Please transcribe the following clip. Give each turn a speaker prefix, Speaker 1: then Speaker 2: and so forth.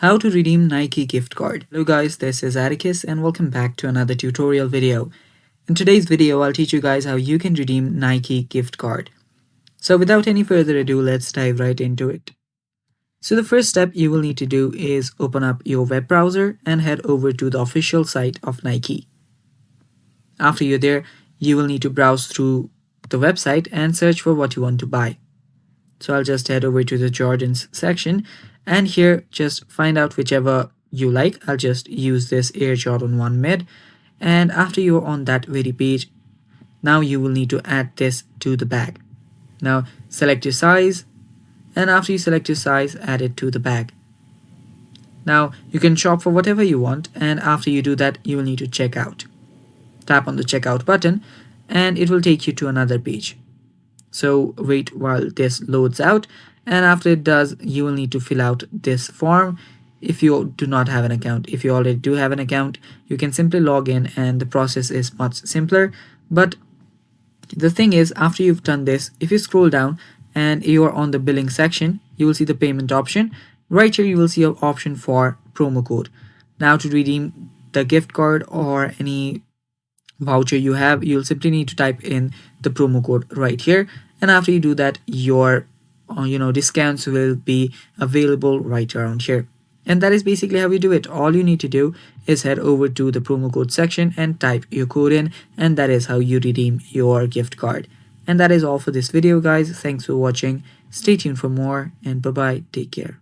Speaker 1: How to redeem Nike gift card. Hello guys, this is Atticus and welcome back to another tutorial video. In today's video, I'll teach you guys how you can redeem Nike gift card. So without any further ado, let's dive right into it. So the first step you will need to do is open up your web browser and head over to the official site of Nike. After you're there, you will need to browse through the website and search for what you want to buy. So I'll just head over to the Jordans section and here just find out whichever you like. I'll just use this Air Jordan 1 Mid, and after you're on that very page, now you will need to add this to the bag. Now select your size, and after you select your size, add it to the bag. Now you can shop for whatever you want, and after you do that, you will need to check out. Tap on the checkout button and it will take you to another page. So wait while this loads out, and after it does, you will need to fill out this form if you do not have an account. If you already do have an account, you can simply log in and the process is much simpler. But the thing is, after you've done this, if you scroll down and you are on the billing section, you will see the payment option. Right here you will see an option for promo code. Now to redeem the gift card or any voucher you have, you'll simply need to type in the promo code right here, and after you do that, your discounts will be available right around here. And that is basically how you do it. All you need to do is head over to the promo code section and type your code in, and that is how you redeem your gift card. And that is all for this video, guys. Thanks for watching. Stay tuned for more, and bye bye. Take care.